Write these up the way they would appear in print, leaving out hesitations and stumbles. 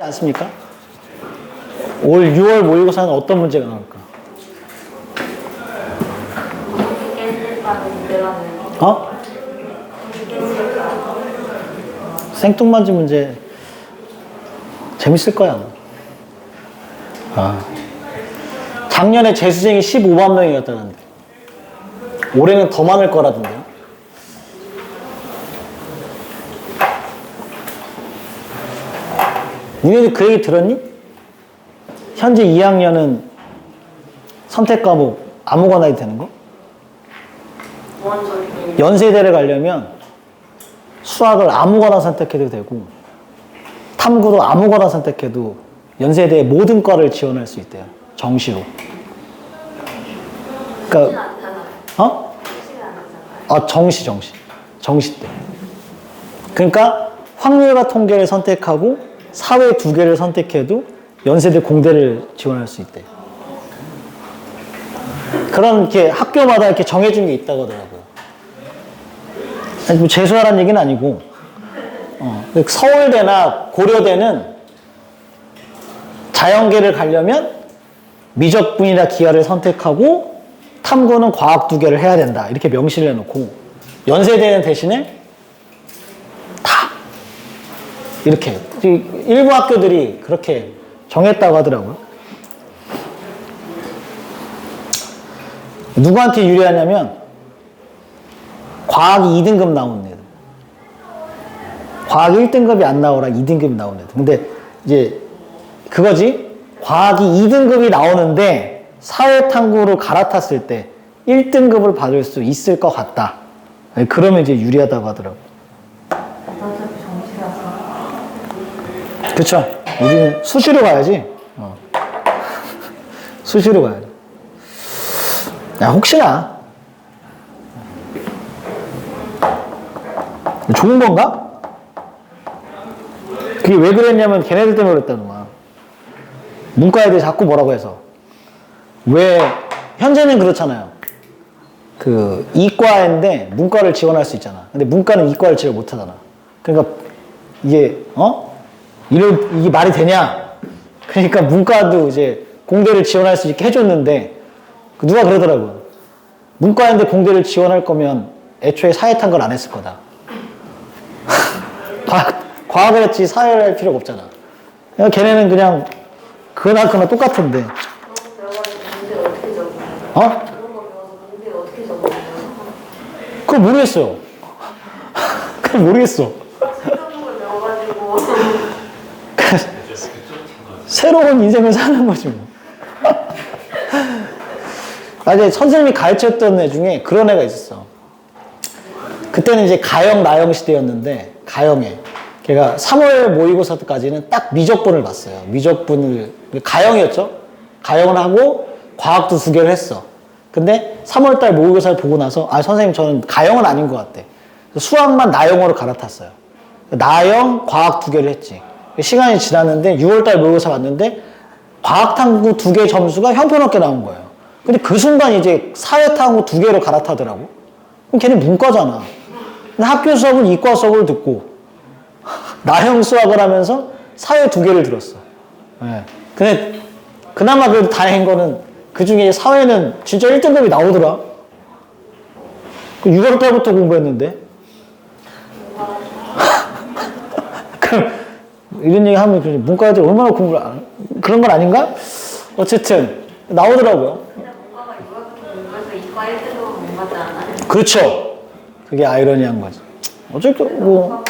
않습니까? 올 6월 모의고사는 어떤 문제가 나올까? 어? 생뚱맞은 문제 재밌을 거야. 작년에 재수생이 15만 명이었다는데 올해는 더 많을 거라던데요. 니네들 그 얘기 들었니? 현재 2학년은 선택 과목 아무거나 해도 되는 거? 연세대를 가려면 수학을 아무거나 선택해도 되고 탐구도 아무거나 선택해도 연세대의 모든 과를 지원할 수 있대요. 정시로. 그러니까 정시 때. 그러니까 확률과 통계를 선택하고 사회 2개를 선택해도 연세대 공대를 지원할 수 있대. 그런 이렇게 학교마다 이렇게 정해준 게 있다고 하더라고요. 아니, 뭐 재수하라는 얘기는 아니고, 서울대나 고려대는 자연계를 가려면 미적분이나 기하를 선택하고 탐구는 과학 2개를 해야 된다. 이렇게 명시를 해놓고 연세대는 대신에 이렇게 일부 학교들이 그렇게 정했다고 하더라고요. 누구한테 유리하냐면 과학이 2등급 나오는 애들, 과학 1등급이 안 나오라 2등급이 나오는 애들. 근데 이제 그거지, 과학이 2등급이 나오는데 사회탐구로 갈아탔을 때 1등급을 받을 수 있을 것 같다. 그러면 이제 유리하다고 하더라고요. 그쵸. 우리는 수시로 가야지. 수시로 가야지. 야, 혹시나. 좋은 건가? 그게 왜 그랬냐면 걔네들 때문에 그랬다는 거야. 문과 애들이 자꾸 뭐라고 해서. 왜, 현재는 그렇잖아요. 그, 이과인데 문과를 지원할 수 있잖아. 근데 문과는 이과를 지원 못 하잖아. 그러니까 이게, 이게 말이 되냐? 그러니까 문과도 이제 공대를 지원할 수 있게 해줬는데 누가 그러더라고요. 문과인데 공대를 지원할 거면 애초에 사회탐구를 안 했을 거다. 과학을 했지 사회를 할 필요가 없잖아. 그러니까 걔네는 그냥 그나 똑같은데. 그걸 모르겠어요. 그걸 모르겠어. 새로운 인생을 사는 거지 뭐. 이제 선생님이 가르쳤던 애 중에 그런 애가 있었어. 그때는 이제 가영, 나영 시대였는데 가영에 걔가 3월 모의고사 때까지는 딱 미적분을 봤어요. 미적분을 가영이었죠. 가영을 하고 과학도 2개를 했어. 근데 3월달 모의고사를 보고 나서 선생님 저는 가영은 아닌 것 같아. 수학만 나영으로 갈아탔어요. 나영, 과학 2개를 했지. 시간이 지났는데 6월달 모의고사 갔는데 과학탐구 2개 점수가 형편없게 나온 거예요. 근데 그 순간 이제 사회탐구 2개로 갈아타더라고. 그럼 걔는 문과잖아. 근데 학교 수업은 이과 수업을 듣고 나형 수학을 하면서 사회 2개를 들었어. 네. 근데 그나마 그래도 다행인 거는 그 중에 사회는 진짜 1등급이 나오더라. 6월달부터 공부했는데. 그럼 이런 얘기 하면 문과 애들 얼마나 공부를 안, 그런 건 아닌가? 어쨌든 나오더라고요. 그렇죠. 그게 아이러니한 거지. 어쨌든 뭐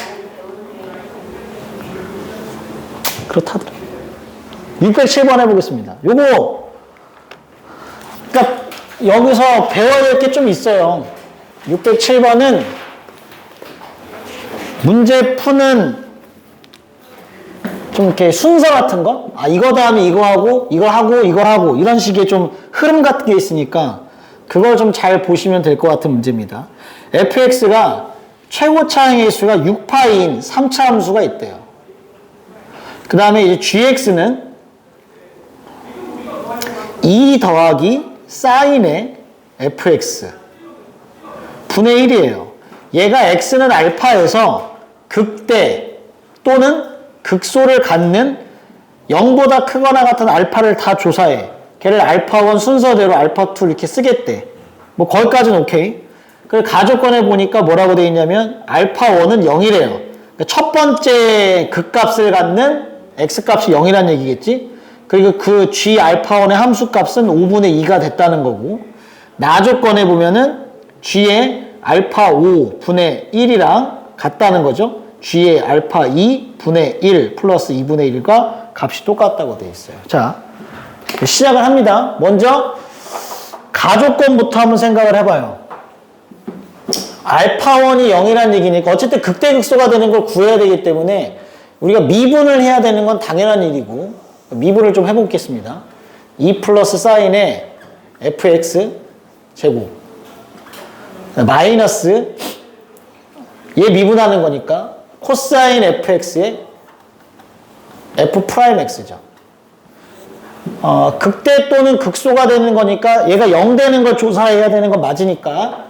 그렇다더라. 607번 해보겠습니다. 요거 그러니까 여기서 배워야 될 게 좀 있어요. 607번은 문제 푸는 좀 이렇게 순서 같은 거? 이거 다음에 이거 하고, 이거 하고, 이걸 하고, 이런 식의 좀 흐름 같은 게 있으니까, 그걸 좀 잘 보시면 될 것 같은 문제입니다. fx가 최고차항의 수가 6파인 3차 함수가 있대요. 그 다음에 이제 gx는 2 더하기 사인의 fx 분의 1이에요. 얘가 x는 알파에서 극대 또는 극소를 갖는 0보다 크거나 같은 알파를 다 조사해. 걔를 알파1 순서대로 알파2 이렇게 쓰겠대. 뭐 거기까지는 오케이. 그리고 가조건에 보니까 뭐라고 돼 있냐면 알파1은 0이래요. 그러니까 첫 번째 극값을 갖는 x값이 0이란 얘기겠지. 그리고 그 g 알파1의 함수값은 5분의 2가 됐다는 거고, 나조건에 보면은 g의 알파 5분의 1이랑 같다는 거죠. g의 알파 2분의 1 플러스 2분의 1과 값이 똑같다고 돼 있어요. 자, 시작을 합니다. 먼저 가조건부터 한번 생각을 해봐요. 알파1이 0이란 얘기니까 어쨌든 극대극소가 되는 걸 구해야 되기 때문에 우리가 미분을 해야 되는 건 당연한 일이고, 미분을 좀 해보겠습니다. 2 플러스 사인의 fx 제곱 마이너스 얘 미분하는 거니까 코사인 fx의 f 프라임 x죠. 극대 또는 극소가 되는 거니까 얘가 0 되는 걸 조사해야 되는 건 맞으니까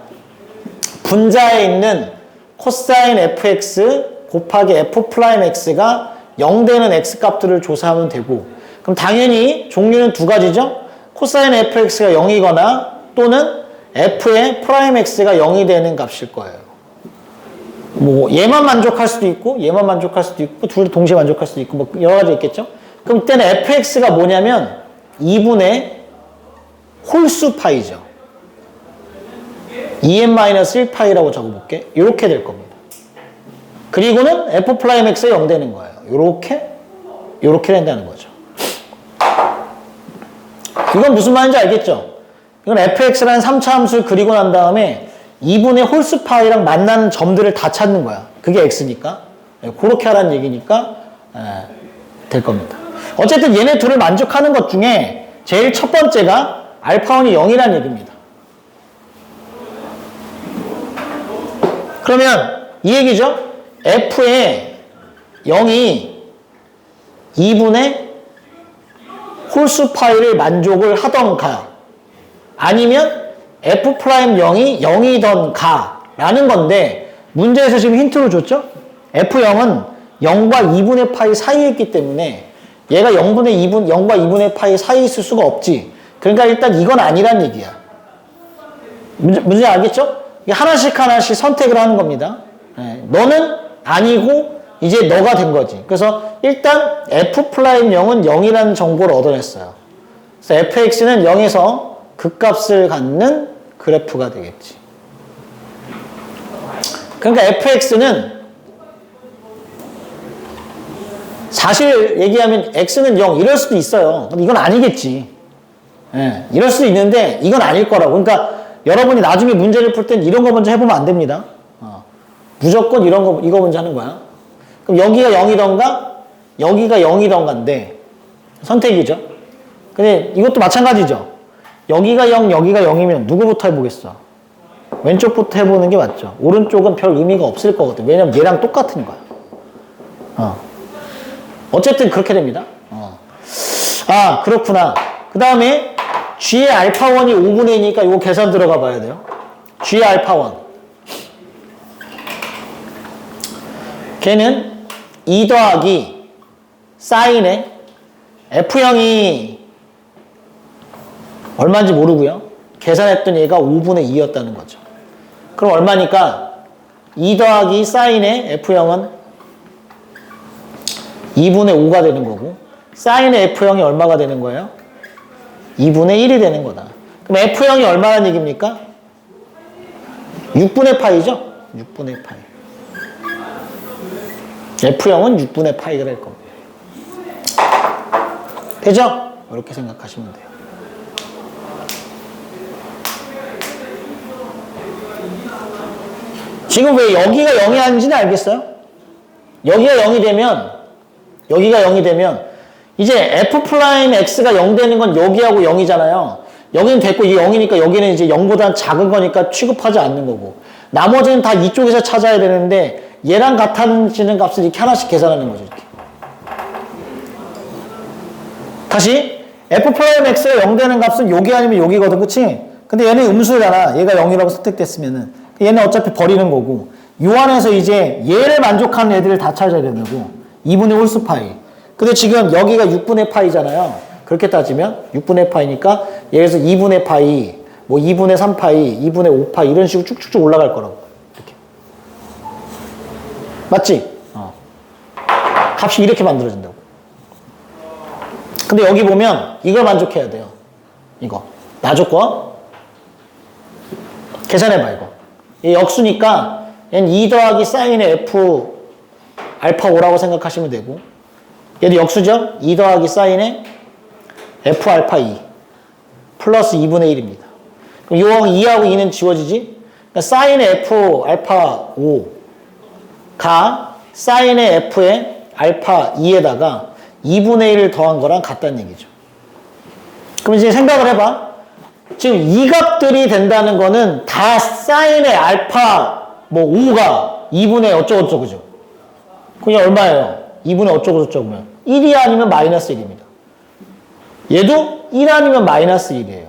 분자에 있는 코사인 fx 곱하기 f 프라임 x가 0 되는 x 값들을 조사하면 되고, 그럼 당연히 종류는 두 가지죠. 코사인 fx가 0이거나 또는 f의 프라임 x가 0이 되는 값일 거예요. 뭐 얘만 만족할 수도 있고 얘만 만족할 수도 있고 둘 동시에 만족할 수도 있고 뭐 여러 가지 있겠죠. 그럼 이때는 fx가 뭐냐면 2분의 홀수 파이죠. 2n-1파이라고 적어볼게. 이렇게 될 겁니다. 그리고는 f 프라임 x가 0 되는 거예요. 요렇게 된다는 거죠. 이건 무슨 말인지 알겠죠? 이건 fx라는 3차 함수를 그리고 난 다음에 2분의 홀수 파이랑 만나는 점들을 다 찾는 거야. 그게 x니까. 그렇게 하라는 얘기니까 될 겁니다. 어쨌든 얘네 둘을 만족하는 것 중에 제일 첫 번째가 알파1이 0이라는 얘기입니다. 그러면 이 얘기죠. f의 0이 2분의 홀수 파이를 만족을 하던가 아니면 f'0이 0이던가 라는 건데, 문제에서 지금 힌트를 줬죠? f0은 0과 2분의 파이 사이에 있기 때문에 얘가 0과 2분의 파이 사이에 있을 수가 없지. 그러니까 일단 이건 아니란 얘기야. 문제 알겠죠? 하나씩 선택을 하는 겁니다. 너는 아니고 이제 너가 된 거지. 그래서 일단 f'0은 0이라는 정보를 얻어냈어요. 그래서 fx는 0에서 극값을 갖는 그래프가 되겠지. 그러니까 fx는 사실 얘기하면 x는 0 이럴 수도 있어요. 근데 이건 아니겠지. 이럴 수도 있는데 이건 아닐 거라고. 그러니까 여러분이 나중에 문제를 풀 땐 이런 거 먼저 해보면 안 됩니다. 무조건 이거 먼저 하는 거야. 그럼 여기가 0이던가 여기가 0이던가인데 선택이죠. 근데 이것도 마찬가지죠. 여기가 0, 여기가 0이면 누구부터 해보겠어? 왼쪽부터 해보는 게 맞죠. 오른쪽은 별 의미가 없을 거거든. 왜냐면 얘랑 똑같은 거야. 어쨌든 그렇게 됩니다. 아, 그렇구나. 그 다음에 G의 알파1이 5분의 2니까 이거 계산 들어가 봐야 돼요. G의 알파1. 걔는 2 더하기 사인의 F0이 얼마인지 모르고요. 계산했더니 얘가 5분의 2였다는 거죠. 그럼 얼마니까 2 더하기 사인의 F0은 2분의 5가 되는 거고, 사인의 F0이 얼마가 되는 거예요? 2분의 1이 되는 거다. 그럼 F0이 얼마란 얘기입니까? 6분의 파이죠? 6분의 파이. F0은 6분의 파이가 될 겁니다. 되죠? 이렇게 생각하시면 돼요. 지금 왜 여기가 0이 아닌지는 알겠어요? 여기가 0이 되면 이제 f'(x가 0 되는 건 여기하고 0이잖아요. 여기는 됐고 이게 0이니까 여기는 이제 0보다 작은 거니까 취급하지 않는 거고, 나머지는 다 이쪽에서 찾아야 되는데 얘랑 같아지는 값을 이렇게 하나씩 계산하는 거죠. 이렇게. 다시 f'(x가 0 되는 값은 여기 아니면 여기거든, 그치? 근데 얘는 음수잖아. 얘가 0이라고 선택됐으면은 얘는 어차피 버리는 거고, 요 안에서 이제 얘를 만족하는 애들을 다 찾아야 되는 거고, 2분의 홀수 파이. 근데 지금 여기가 6분의 파이잖아요. 그렇게 따지면 6분의 파이니까 예를 들어서 2분의 파이, 뭐 2분의 3파이, 2분의 5파이 이런 식으로 쭉쭉쭉 올라갈 거라고. 이렇게. 맞지? 값이 이렇게 만들어진다고. 근데 여기 보면 이걸 만족해야 돼요. 이거. 나조건. 계산해봐, 이거. 이 역수니까 얘는 2 더하기 사인의 F 알파 5라고 생각하시면 되고, 얘도 역수죠? 2 더하기 사인의 F 알파 2 플러스 2분의 1입니다. 그럼 요 2하고 2는 지워지지? 그러니까 사인의 F 알파 5가 사인의 F의 알파 2에다가 2분의 1을 더한 거랑 같다는 얘기죠. 그럼 이제 생각을 해봐. 지금 이 값들이 된다는 거는 다 사인의 알파 뭐 5가 2분의 어쩌고저쩌고 그죠? 그게 얼마예요? 2분의 어쩌고저쩌고면 1이 아니면 마이너스 1입니다. 얘도 1 아니면 마이너스 1이에요.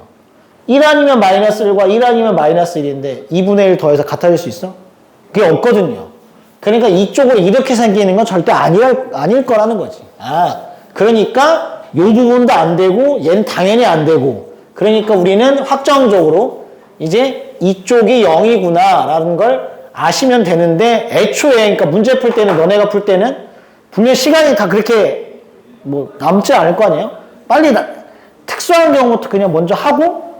1 아니면 마이너스 1과 1 아니면 마이너스 1인데 2분의 1 더해서 같아질 수 있어? 그게 없거든요. 그러니까 이쪽으로 이렇게 생기는 건 절대 아닐 거라는 거지. 그러니까 이 부분도 안 되고 얘는 당연히 안 되고, 그러니까 우리는 확정적으로 이제 이쪽이 0이구나 라는 걸 아시면 되는데, 애초에 그러니까 문제 풀 때는, 너네가 풀 때는 분명 시간이 다 그렇게 뭐 남지 않을 거 아니에요? 빨리 특수한 경우부터 그냥 먼저 하고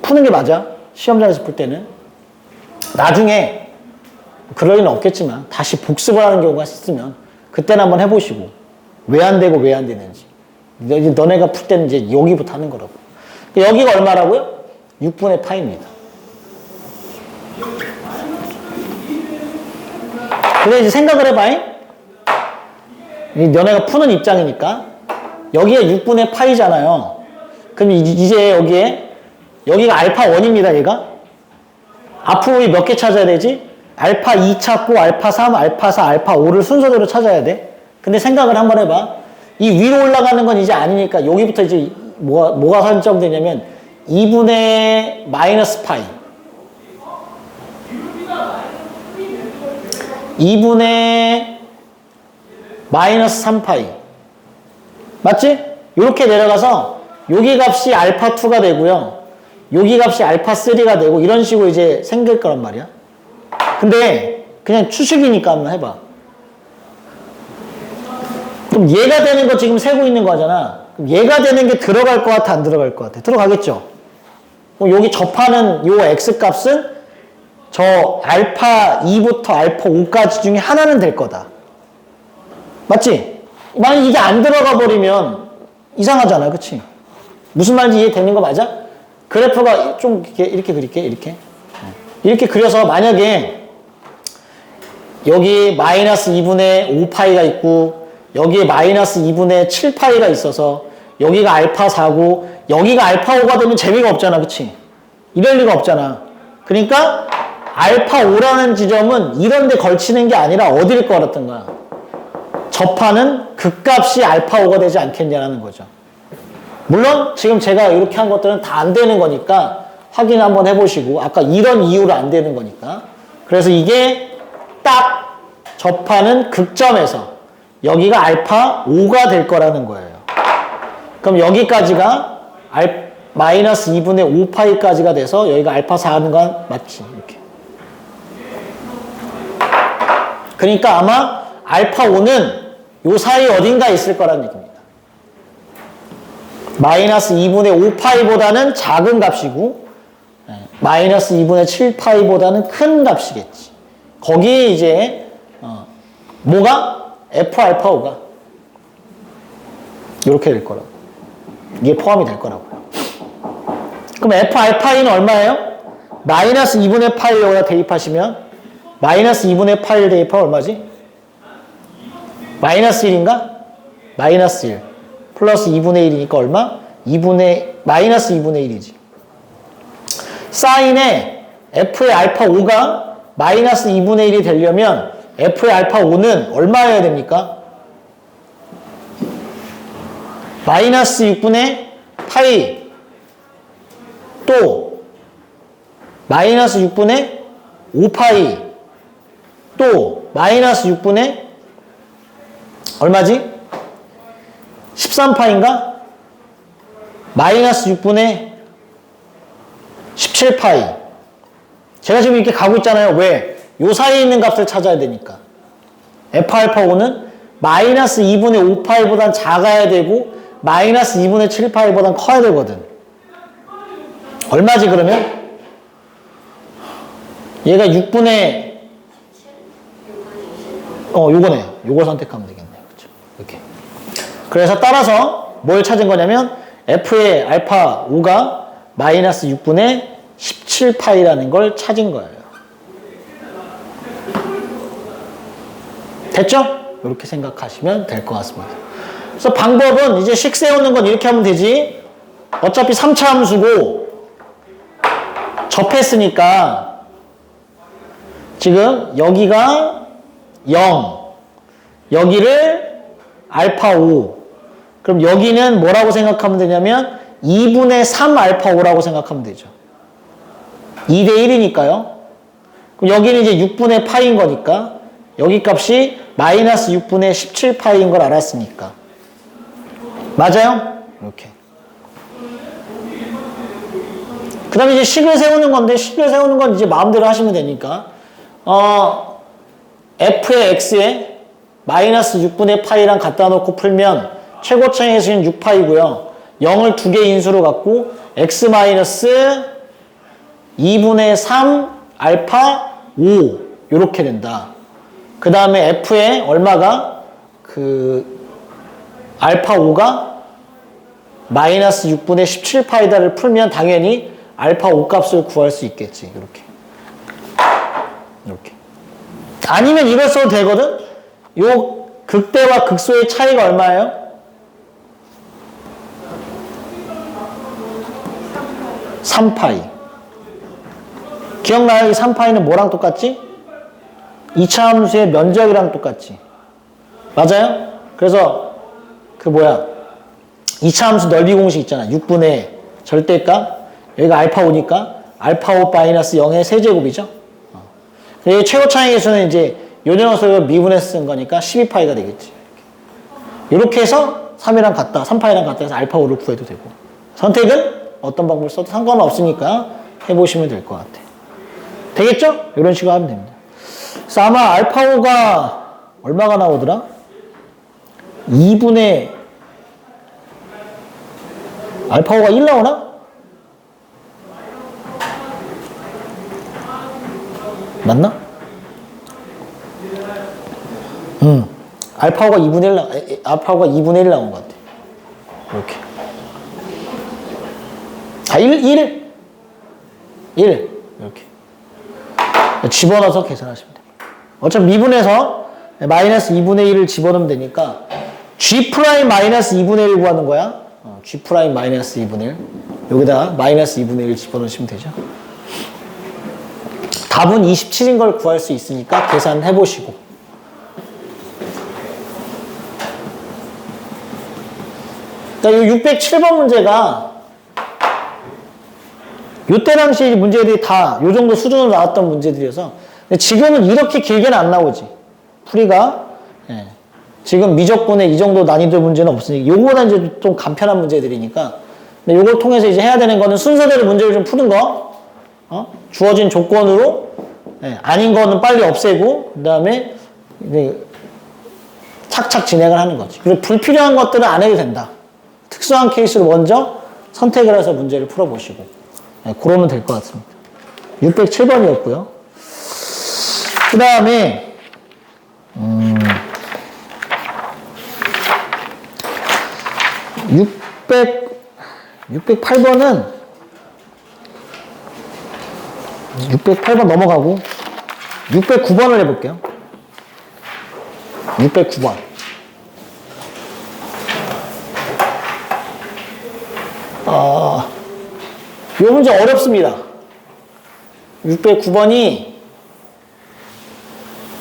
푸는 게 맞아. 시험장에서 풀 때는. 나중에 그럴 일은 없겠지만 다시 복습을 하는 경우가 있으면 그때는 한번 해보시고 왜 안 되고 왜 안 되는지. 너네가 풀 때는 이제 여기부터 하는 거라고. 여기가 얼마라고요? 6분의 파입니다. 근데 이제 생각을 해봐. 너네가 푸는 입장이니까 여기가 6분의 파이잖아요. 그럼 이제 여기가 알파 1입니다. 얘가 앞으로 몇 개 찾아야 되지? 알파 2 찾고 알파 3, 알파 4, 알파 5를 순서대로 찾아야 돼. 근데 생각을 한번 해봐. 이 위로 올라가는 건 이제 아니니까 여기부터 이제 뭐가 설정되냐면 2분의 마이너스 파이, 2분의 마이너스 3파이. 맞지? 이렇게 내려가서 여기 값이 알파 2가 되고요. 여기 값이 알파 3가 되고 이런 식으로 이제 생길 거란 말이야. 근데 그냥 추측이니까 한번 해봐. 그럼 얘가 되는 거 지금 세고 있는 거잖아. 그럼 얘가 되는 게 들어갈 것 같아, 안 들어갈 것 같아? 들어가겠죠? 그럼 여기 접하는 요 x값은 저 알파 2부터 알파 5까지 중에 하나는 될 거다. 맞지? 만약 이게 안 들어가 버리면 이상하잖아. 그치? 무슨 말인지 이해되는 거 맞아? 그래프가 좀 이렇게 그릴게. 이렇게 그려서 만약에 여기 마이너스 2분의 5파이가 있고 여기에 마이너스 2분의 7파이가 있어서 여기가 알파 4고 여기가 알파 5가 되면 재미가 없잖아. 그치? 이럴 리가 없잖아. 그러니까 알파 5라는 지점은 이런 데 걸치는 게 아니라 어디를 걸었던 거야? 접하는 극값이 알파 5가 되지 않겠냐는 거죠. 물론 지금 제가 이렇게 한 것들은 다 안 되는 거니까 확인 한번 해보시고, 아까 이런 이유로 안 되는 거니까. 그래서 이게 딱 접하는 극점에서 여기가 알파 5가 될 거라는 거예요. 그럼 여기까지가 마이너스 2분의 5파이까지가 돼서 여기가 알파 4 하는 건 맞지? 이렇게. 그러니까 아마 알파 5는 요 사이 어딘가에 있을 거라는 얘기입니다. 마이너스 2분의 5파이보다는 작은 값이고 마이너스 2분의 7파이보다는 큰 값이겠지. 거기에 이제 뭐가? F 알파 5가 이렇게 될 거라고. 이게 포함이 될 거라고요. 그럼 F 알파이는 얼마예요? 마이너스 2분의 파이 여기다 대입하시면 마이너스 2분의 파이를 대입하면 얼마지? 마이너스 1인가? 마이너스 1 플러스 2분의 1이니까 얼마? 마이너스 2분의 1이지. 사인에 F의 알파 5가 마이너스 2분의 1이 되려면 F의 알파 5는 얼마여야 됩니까? 마이너스 6분의 파이 또 마이너스 6분의 5파이 또 마이너스 6분의 얼마지? 13파인가? 마이너스 6분의 17파이. 제가 지금 이렇게 가고 있잖아요. 왜? 요 사이에 있는 값을 찾아야 되니까. F알파5는 마이너스 2분의 5파이보단 작아야 되고 마이너스 2분의 7파이보단 커야 되거든. 얼마지 그러면? 얘가 6분의 요거네. 요걸 선택하면 되겠네요. 그렇죠? 이렇게. 그래서 따라서 뭘 찾은 거냐면 F의 알파 5가 마이너스 6분의 17파이라는 걸 찾은 거예요. 됐죠? 이렇게 생각하시면 될 것 같습니다. 그래서 방법은 이제 식 세우는 건 이렇게 하면 되지. 어차피 3차 함수고 접했으니까 지금 여기가 0, 여기를 알파 5. 그럼 여기는 뭐라고 생각하면 되냐면 2분의 3 알파 5라고 생각하면 되죠. 2대 1이니까요. 그럼 여기는 이제 6분의 파인 거니까 여기 값이 마이너스 6분의 17파이인 걸 알았으니까. 맞아요? 이렇게. 그 다음에 이제 식을 세우는 건데, 식을 세우는 건 이제 마음대로 하시면 되니까. F의 X에 마이너스 6분의 파이랑 갖다 놓고 풀면 최고차의 수는 6파이고요. 0을 두 개 인수로 갖고 X 마이너스 2분의 3 알파 5 이렇게 된다. 그 다음에 F에 얼마가 알파 5가 마이너스 6분의 17파이다를 풀면 당연히 알파 5 값을 구할 수 있겠지. 이렇게. 아니면 이걸 써도 되거든? 요 극대와 극소의 차이가 얼마예요? 3파이. 기억나요? 이 3파이는 뭐랑 똑같지? 2차 함수의 면적이랑 똑같지. 맞아요? 그래서 2차 함수 넓이 공식 있잖아. 6분의 절대값. 여기가 알파 5니까 알파 5 마이너스 0의 세제곱이죠. 최고차의 개수는 이제 요 녀석을 미분해서 쓴 거니까 12파이가 되겠지. 이렇게 해서 3이랑 같다, 3파이랑 같다 해서 알파 5를 구해도 되고. 선택은 어떤 방법을 써도 상관은 없으니까 해보시면 될 것 같아. 되겠죠? 이런 식으로 하면 됩니다. 그래서 아마 알파 5가 얼마가 나오더라? 2분의 알파 5가 1 나오나? 맞나? 알파 5가 2분의 1 나온 것 같아. 이렇게. 1. 이렇게. 집어넣어서 계산하시면 됩니다. 어차피 미분해서 마이너스 2분의 1을 집어넣으면 되니까 G 프라임 마이너스 2분의 1 구하는 거야. G 프라임 마이너스 2분의 1. 여기다가 마이너스 2분의 1 집어넣으시면 되죠. 답은 27인 걸 구할 수 있으니까 계산해 보시고. 그러니까 이 607번 문제가 요때 당시 문제들이 다 요 정도 수준으로 나왔던 문제들이어서 근데 지금은 이렇게 길게는 안 나오지. 풀이가 지금 미적분의 이 정도 난이도 문제는 없으니까 요거보다 이제 좀 간편한 문제들이니까 근데 요걸 통해서 이제 해야 되는 거는 순서대로 문제를 좀 푸는 거 주어진 조건으로 아닌 거는 빨리 없애고 그 다음에 착착 진행을 하는 거지. 그리고 불필요한 것들은 안 해도 된다. 특수한 케이스로 먼저 선택을 해서 문제를 풀어보시고 그러면 될 것 같습니다. 607번이었고요. 그 다음에 608번은 608번 넘어가고 609번을 해볼게요. 609번. 이 문제 어렵습니다. 609번이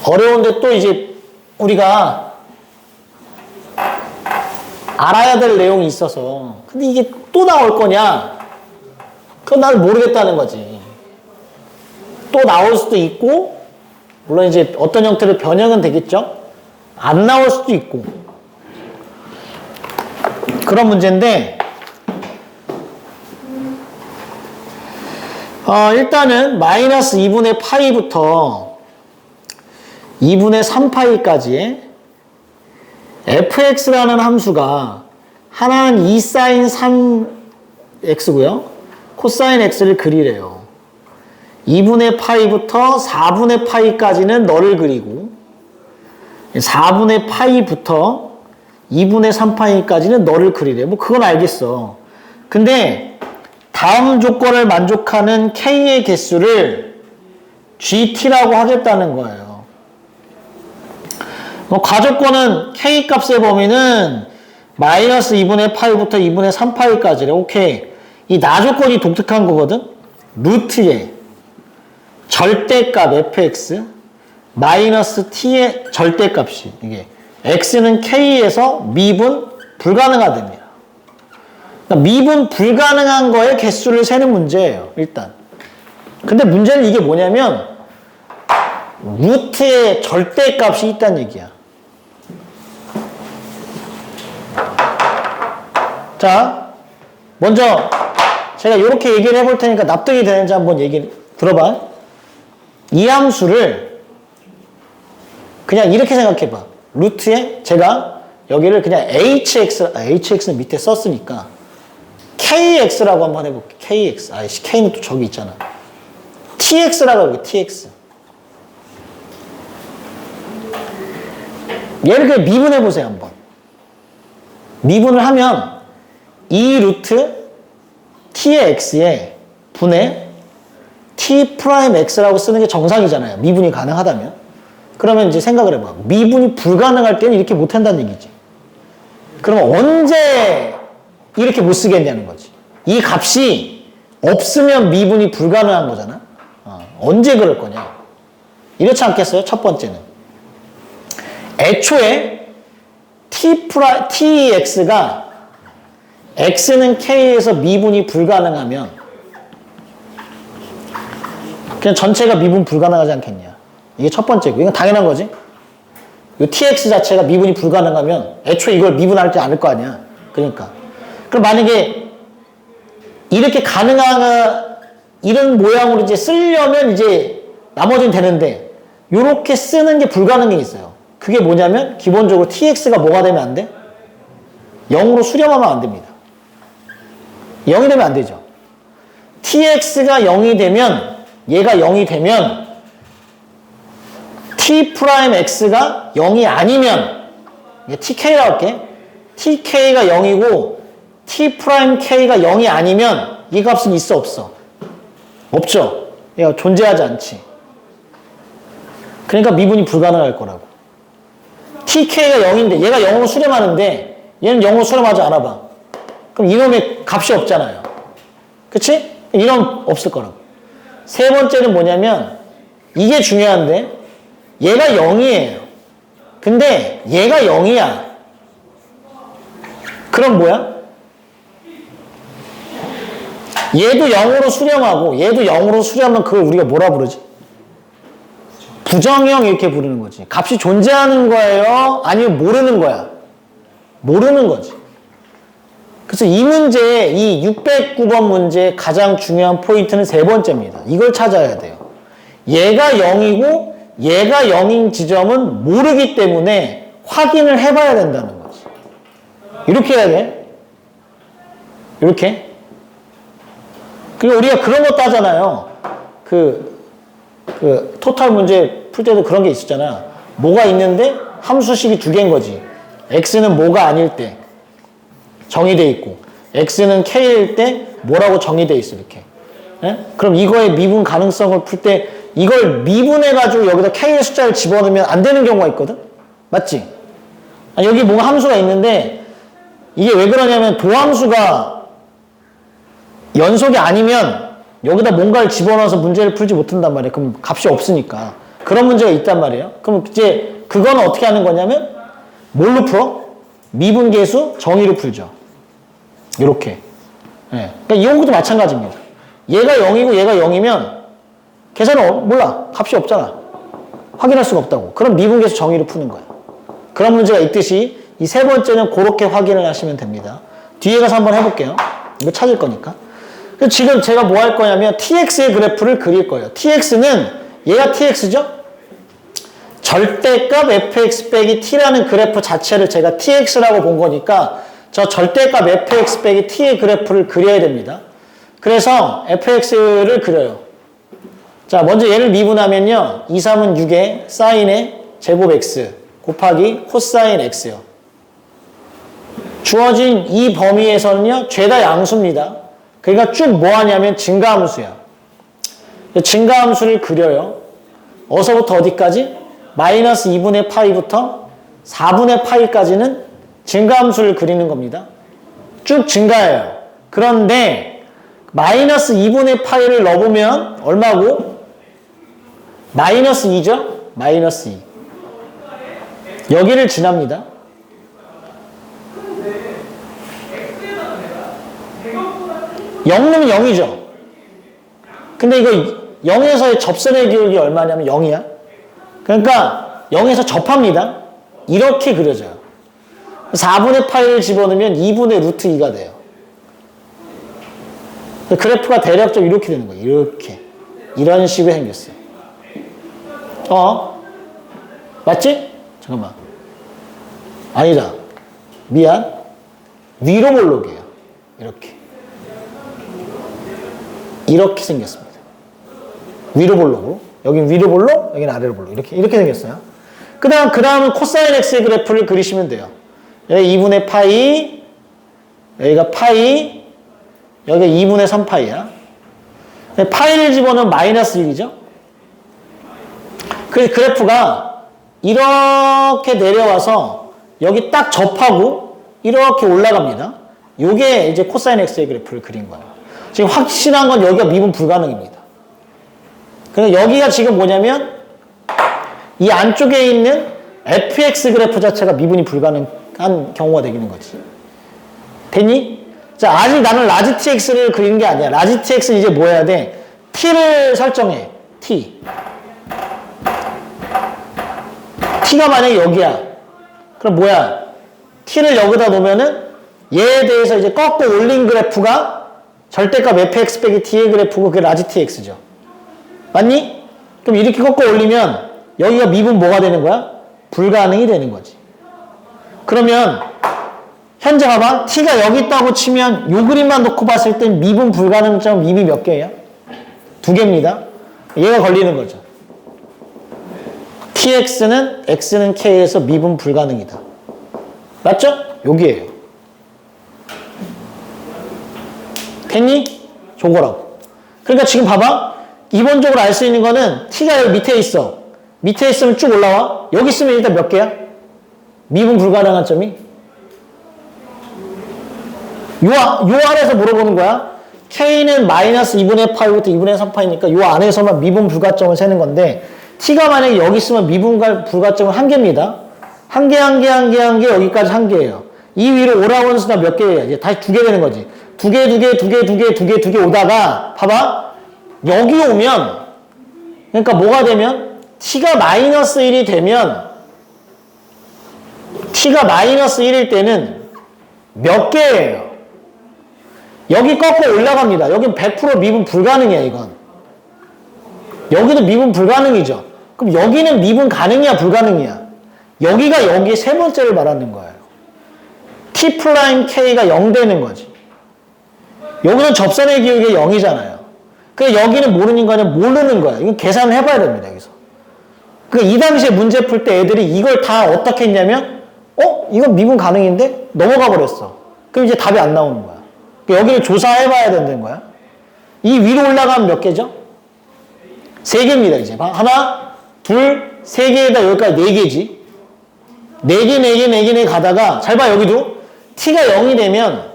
어려운데 또 이제 우리가 알아야 될 내용이 있어서 근데 이게 또 나올 거냐? 그건 나는 모르겠다는 거지. 또 나올 수도 있고 물론 이제 어떤 형태로 변형은 되겠죠? 안 나올 수도 있고 그런 문제인데, 일단은 마이너스 2분의 파이부터 2분의 3파이까지의 fx라는 함수가 하나는 2sin 3x고요. 코사인 x를 그리래요. 2분의 파이부터 4분의 파이까지는 너를 그리고 4분의 파이부터 2분의 3파이까지는 너를 그리래. 뭐 그건 알겠어. 근데 다음 조건을 만족하는 k의 개수를 gt라고 하겠다는 거예요. 뭐 가조건은 k 값의 범위는 마이너스 2분의 파이부터 2분의 3파이까지래. 오케이. 이 나조건이 독특한 거거든. 루트의 절대값 fx 마이너스 t의 절대값이 이게 x는 k에서 미분 불가능하답니다. 그러니까 미분 불가능한 거에 개수를 세는 문제예요. 일단. 근데 문제는 이게 뭐냐면 루트의 절대값이 있다는 얘기야. 자, 먼저 제가 이렇게 얘기를 해볼 테니까 납득이 되는지 한번 얘기 들어봐. 이 함수를 그냥 이렇게 생각해봐. 루트에 제가 여기를 그냥 hx는 밑에 썼으니까 kx라고 한번 해볼게. kx. 아이씨, k는 또 저기 있잖아. tx라고 해볼게. tx. 얘를 그냥 미분해보세요, 한번. 미분을 하면 이 루트 t의 x에 분의 t 프라임 x라고 쓰는 게 정상이잖아요. 미분이 가능하다면. 그러면 이제 생각을 해봐. 미분이 불가능할 때는 이렇게 못한다는 얘기지. 그러면 언제 이렇게 못 쓰겠냐는 거지. 이 값이 없으면 미분이 불가능한 거잖아. 언제 그럴 거냐. 이렇지 않겠어요? 첫 번째는. 애초에 tx가 x는 k에서 미분이 불가능하면 그냥 전체가 미분 불가능하지 않겠냐. 이게 첫 번째고. 이건 당연한 거지. 이 tx 자체가 미분이 불가능하면 애초에 이걸 미분하지 않을 거 아니야. 그러니까. 그럼 만약에 이렇게 가능한 이런 모양으로 이제 쓰려면 이제 나머지는 되는데 이렇게 쓰는 게 불가능한 게 있어요. 그게 뭐냐면 기본적으로 tx가 뭐가 되면 안 돼? 0으로 수렴하면 안 됩니다. 0이 되면 안 되죠. tx가 0이 되면 얘가 0이 되면 t 프라임 x가 0이 아니면 tk라고 할게. tk가 0이고 t 프라임 k가 0이 아니면 이 값은 있어 없어? 없죠. 얘가 존재하지 않지. 그러니까 미분이 불가능할 거라고. tk가 0인데 얘가 0으로 수렴하는데 얘는 0으로 수렴하지 않아 봐. 그럼 이놈의 값이 없잖아요. 그치? 이놈 없을 거라고. 세 번째는 뭐냐면 이게 중요한데 얘가 0이에요. 근데 얘가 0이야. 그럼 뭐야? 얘도 0으로 수렴하고 얘도 0으로 수렴하면 그걸 우리가 뭐라 부르지? 부정형 이렇게 부르는 거지. 값이 존재하는 거예요? 아니면 모르는 거야? 모르는 거지. 그래서 이 문제, 이 609번 문제의 가장 중요한 포인트는 세 번째입니다. 이걸 찾아야 돼요. 얘가 0이고 얘가 0인 지점은 모르기 때문에 확인을 해봐야 된다는 거지. 이렇게 해야 돼. 이렇게. 그리고 우리가 그런 것도 하잖아요. 토탈 문제 풀 때도 그런 게 있었잖아. 뭐가 있는데 함수식이 두 개인 거지. x는 뭐가 아닐 때 정의돼 있고 x는 k일 때 뭐라고 정의돼 있어 이렇게. 예? 그럼 이거의 미분 가능성을 풀 때 이걸 미분해가지고 여기다 k의 숫자를 집어넣으면 안 되는 경우가 있거든? 맞지? 여기 뭔가 함수가 있는데 이게 왜 그러냐면 도함수가 연속이 아니면 여기다 뭔가를 집어넣어서 문제를 풀지 못한단 말이에요. 그럼 값이 없으니까. 그런 문제가 있단 말이에요. 그럼 이제 그거는 어떻게 하는 거냐면 뭘로 풀어? 미분계수 정의로 풀죠. 이렇게. 예. 그러니까 이런 것도 마찬가지입니다. 얘가 0이고 얘가 0이면 계산은 몰라. 값이 없잖아. 확인할 수가 없다고. 그럼 미분계수 정의로 푸는 거야. 그런 문제가 있듯이 이 세 번째는 그렇게 확인을 하시면 됩니다. 뒤에 가서 한번 해볼게요. 이거 찾을 거니까. 지금 제가 뭐 할 거냐면 tx의 그래프를 그릴 거예요. tx는 얘가 tx죠? 절대값 fx 빼기 t라는 그래프 자체를 제가 tx라고 본 거니까 저 절대값 fx 빼기 t의 그래프를 그려야 됩니다. 그래서 fx를 그려요. 자, 먼저 얘를 미분하면요. 2, 3은 6에 사인의 제곱 x 곱하기 코사인 x요. 주어진 이 범위에서는요. 죄다 양수입니다. 그러니까 쭉 뭐 하냐면 증가함수야. 증가함수를 그려요. 어서부터 어디까지? 마이너스 2분의 파이부터 4분의 파이까지는 증가함수를 그리는 겁니다. 쭉 증가해요. 그런데 마이너스 2분의 파이를 넣어보면 얼마고? 마이너스 2죠? 마이너스 2. 여기를 지납니다. 영은 0이죠. 근데 이거 0에서의 접선의 기울기 얼마냐면 0이야. 그러니까 0에서 접합니다. 이렇게 그려져요. 4분의 파이를 집어넣으면 2분의 루트 2가 돼요. 그래프가 대략적으로 이렇게 되는 거예요. 이렇게. 이런 식으로 생겼어요. 맞지? 잠깐만. 아니다. 미안. 위로 볼록이에요. 이렇게. 이렇게 생겼습니다. 위로 볼록으로. 여긴 위로 볼록, 여긴 아래로 볼록. 이렇게 생겼어요. 그 다음은 코사인 x의 그래프를 그리시면 돼요. 여기 2분의 파이, 여기가 파이, 여기가 2분의 3파이야. 파이를 집어넣으면 마이너스 1이죠. 그 그래프가 이렇게 내려와서 여기 딱 접하고 이렇게 올라갑니다. 요게 이제 코사인 x의 그래프를 그린 거예요. 지금 확실한 건 여기가 미분 불가능입니다. 그러니까 여기가 지금 뭐냐면 이 안쪽에 있는 fx 그래프 자체가 미분이 불가능한 경우가 되는 거지. 됐니? 자, 아직 나는 라지 tx를 그리는 게 아니야. 라지 tx는 이제 뭐 해야 돼? t를 설정해. t. t가 만약에 여기야. 그럼 뭐야? t를 여기다 놓으면은 얘에 대해서 이제 꺾고 올린 그래프가 절대값 fx 빼기 t의 그래프고 그게 라지 tx죠. 맞니? 그럼 이렇게 꺾고 올리면 여기가 미분 뭐가 되는 거야? 불가능이 되는 거지. 그러면 현재 봐봐. t가 여기 있다고 치면 요 그림만 놓고 봤을 땐 미분 불가능점 미비 몇 개예요? 2개입니다. 얘가 걸리는 거죠. tx는 x는 k에서 미분 불가능이다. 맞죠? 여기에요. 됐니? 저거라고. 그러니까 지금 봐봐. 기본적으로 알 수 있는 거는 t가 여기 밑에 있어. 밑에 있으면 쭉 올라와. 여기 있으면 일단 몇 개야? 미분 불가능한 점이? 요 안에서 물어보는 거야. k는 마이너스 2분의 파이부터 2분의 3파이니까 요 안에서만 미분 불가점을 세는 건데 t가 만약에 여기 있으면 미분 불가점은 1개입니다. 1개 여기까지 1개예요. 이 위로 올라오는 수가 몇 개예요? 이제 다시 2개 되는 거지. 2개 오다가 봐봐. 여기 오면 그러니까 뭐가 되면 t가 마이너스 1이 되면 t가 마이너스 1일 때는 몇 개예요? 여기 꺾고 올라갑니다. 여긴 100% 미분 불가능이야, 이건. 여기도 미분 불가능이죠. 그럼 여기는 미분 가능이야, 불가능이야? 여기가 여기 세 번째를 말하는 거예요. T'K가 0 되는 거지. 여기는 접선의 기울기가 0이잖아요. 그래서 여기는 모르는 거냐? 모르는 거야. 이건 계산을 해봐야 됩니다, 여기서. 이 당시에 문제 풀 때 애들이 이걸 다 어떻게 했냐면, 이건 미분 가능인데? 넘어가 버렸어. 그럼 이제 답이 안 나오는 거야. 여기를 조사해봐야 된다는 거야. 이 위로 올라가면 몇 개죠? 3개입니다, 이제. 하나, 둘, 3개에다 여기까지 4개지. 4개 가다가, 잘 봐, 여기도. t가 0이 되면,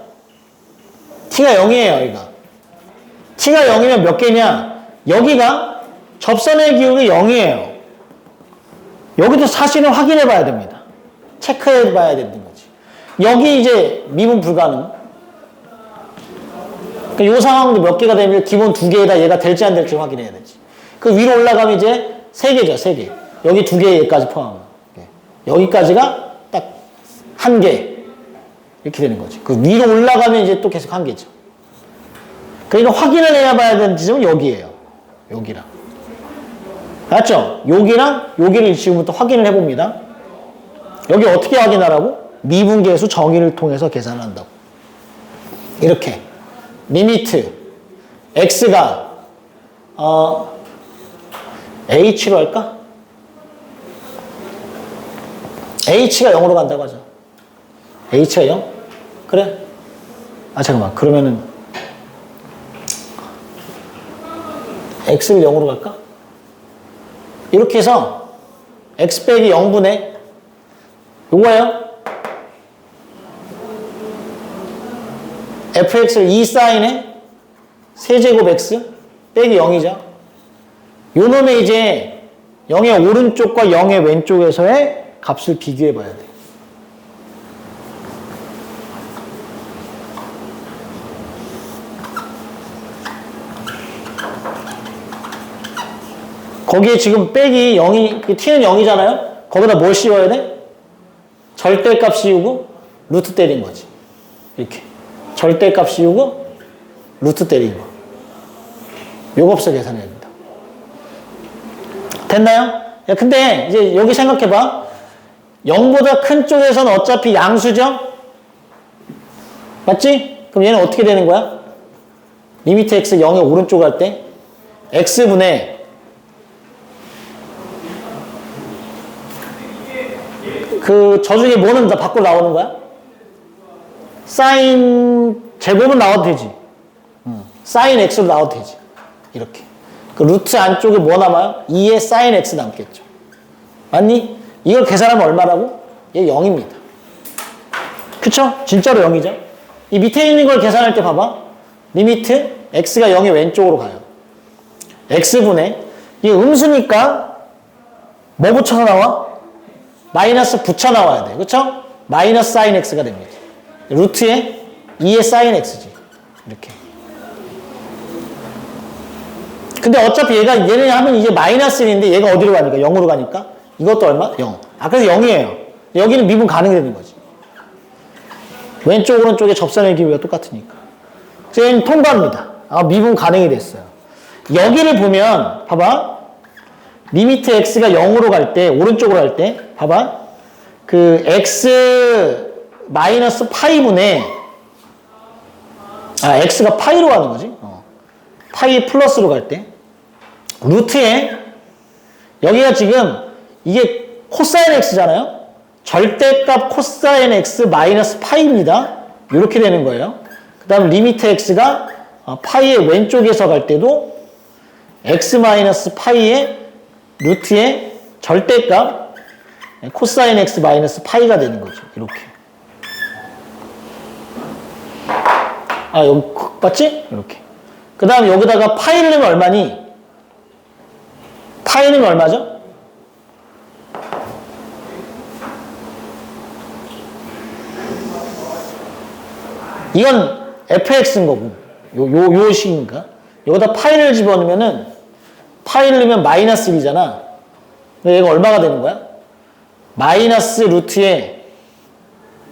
t가 0이에요, 여기가. t가 0이면 몇 개냐? 여기가 접선의 기울기 0이에요. 여기도 사실은 확인해 봐야 됩니다. 체크해 봐야 되는 거지. 여기 이제 미분 불가능. 이 상황도 몇 개가 되면 기본 2개에다 얘가 될지 안 될지 확인해야 되지. 그 위로 올라가면 이제 3개죠, 3개. 여기 2개 얘까지 포함하면. 여기까지가 딱 1개. 이렇게 되는 거지. 그 위로 올라가면 이제 또 계속 한계죠. 그러니까 확인을 해야 봐야 되는 지점은 여기예요. 여기랑. 맞죠? 여기랑 여기를 지금부터 확인을 해봅니다. 여기 어떻게 확인하라고? 미분계수 정의를 통해서 계산한다고. 이렇게. 리미트 x가 h로 할까? h가 0으로 간다고 하죠. h가 0? 그래. 아 잠깐만. 그러면은 x를 0으로 갈까? 이렇게 해서 x 빼기 0분의 요거예요. fx를 2 사인에 세제곱 x 빼기 0이죠. 요 놈의 이제 0의 오른쪽과 0의 왼쪽에서의 값을 비교해 봐야 돼. 거기에 지금 빼기 0이, t는 0이잖아요? 거기다 뭘 씌워야 돼? 절대값 씌우고 루트 때린 거지. 이렇게. 절대값 씌우고 루트 때린 거. 요거 없어 계산해야 된다. 됐나요? 야, 근데 이제 여기 생각해봐. 0보다 큰 쪽에서는 어차피 양수죠? 맞지? 그럼 얘는 어떻게 되는 거야? 리미트 x 0의 오른쪽 할 때 x분의 그 저중에 뭐는 다 밖으로 나오는 거야? 사인 제곱은 나와도 되지. 사인 x로 나와도 되지. 이렇게. 그 루트 안쪽에 뭐 남아요? 2의 사인 x 남겠죠. 맞니? 이걸 계산하면 얼마라고? 얘 0입니다. 그쵸? 진짜로 0이죠? 이 밑에 있는 걸 계산할 때 봐봐. 리미트 x가 0의 왼쪽으로 가요. x분의 이게 음수니까 뭐 붙여서 나와? 마이너스 붙여 나와야 돼. 그쵸? 마이너스 사인 x가 됩니다. 루트에 2의 사인 x지. 이렇게. 근데 어차피 얘는 하면 이제 마이너스 1인데 얘가 어디로 가니까? 0으로 가니까? 이것도 얼마? 0. 아, 그래서 0이에요. 여기는 미분 가능이 되는 거지. 왼쪽, 오른쪽에 접선의 기울기가 똑같으니까. 그래서 얘는 통과합니다. 아, 미분 가능이 됐어요. 여기를 보면, 봐봐. 리미트 x가 0으로 갈 때, 오른쪽으로 갈 때, 봐봐. 그 x 마이너스 파이분의 x가 파이로 가는 거지. 파이 플러스로 갈 때. 루트에, 여기가 지금, 이게 코사인 x잖아요? 절대값 코사인 x 마이너스 파이입니다. 이렇게 되는 거예요. 그 다음 리미트 x가 파이의 왼쪽에서 갈 때도 x 마이너스 파이의 루트의 절대값 코사인 x 마이너스 파이가 되는 거죠. 이렇게. 아, 여기 맞지? 이렇게. 그 다음 여기다가 파이를 넣으면 얼마니? 파이는 얼마죠? 이건 fx인 거고 요 식인가? 여기다 파이를 집어넣으면은 파이를 넣으면 마이너스 1이잖아. 얘가 얼마가 되는 거야? 마이너스 루트에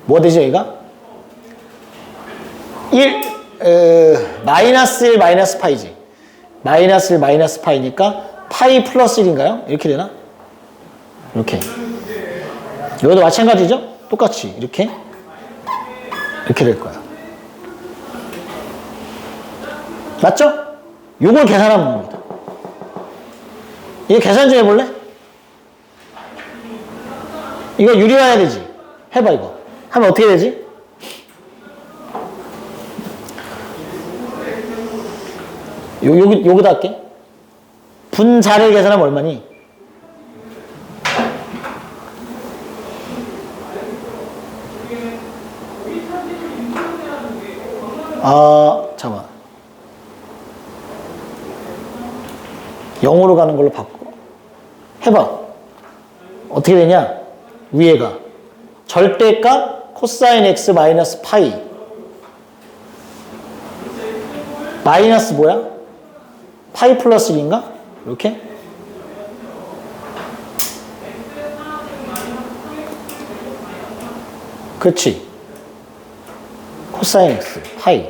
뭐 되죠 얘가? 1, 마이너스 파이지. 마이너스 1, 마이너스 파이니까 파이 플러스 1인가요? 이렇게 되나? 이렇게. 여기도 마찬가지죠? 똑같이 이렇게 될 거야. 맞죠? 요걸 계산하면 됩니다. 이거 계산 좀 해볼래? 이거 유리화해야 되지? 해봐 이거. 하면 어떻게 되지? 여기다 할게. 분자를 계산하면 얼마니? 잠깐만. 0으로 가는 걸로 바꿔. 해봐. 어떻게 되냐? 위에가 절대값 코사인 x 마이너스 파이 마이너스 뭐야? 파이 플러스 1인가? 이렇게? 그렇지. 코사인 x 파이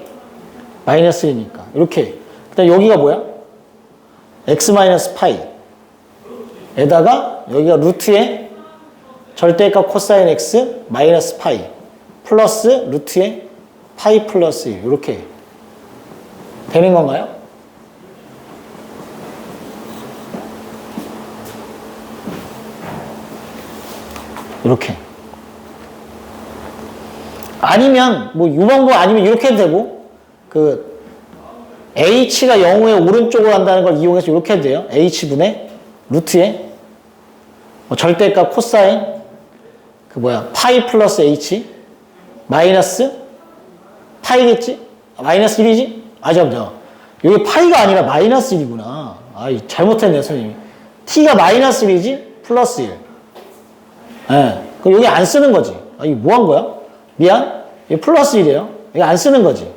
마이너스 1이니까 이렇게. 그다음 여기가 뭐야? x 마이너스 파이 에다가 여기가 루트에 절대값 코사인 x 마이너스 파이 플러스 루트에 파이 플러스 1 이렇게 되는 건가요? 이렇게. 아니면 뭐 유방법 아니면 이렇게 해도 되고 그 h가 0의 오른쪽으로 간다는 걸 이용해서 이렇게 해도 돼요. h분의 루트에 뭐 절대값 코사인 그 뭐야 파이 플러스 h 마이너스 파이겠지? 마이너스 1이지? 아 잠깐만 여기 파이가 아니라 마이너스 1이구나. 아 잘못했네 선생님이. t가 마이너스 1이지? 플러스 1. 예. 그럼 여기 안 쓰는 거지. 아 이게 뭐 한 거야? 미안? 이거 플러스 1이에요. 여기 안 쓰는 거지.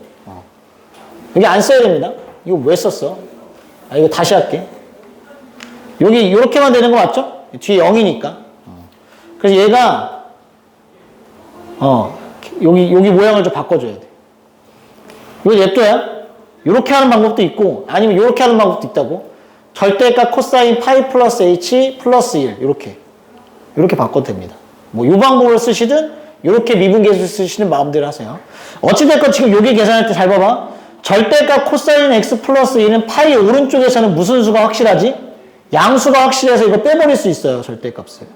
여기 안 써야 됩니다. 이거 왜 썼어? 아 이거 다시 할게. 여기 이렇게만 되는 거 맞죠? 뒤에 0이니까. 그래서 얘가 여기 모양을 좀 바꿔줘야 돼. 이거 냅둬야 이렇게 하는 방법도 있고 아니면 이렇게 하는 방법도 있다고. 절대값 코사인 파이 플러스 h 플러스 1 이렇게 바꿔도 됩니다. 뭐 이 방법을 쓰시든 이렇게 미분계수 쓰시는 마음대로 하세요. 어찌됐건 지금 여기 계산할 때 잘 봐봐. 절대값 코사인 x 플러스 1은 파이 오른쪽에서는 무슨 수가 확실하지? 양수가 확실해서 이거 빼버릴 수 있어요. 절대값을.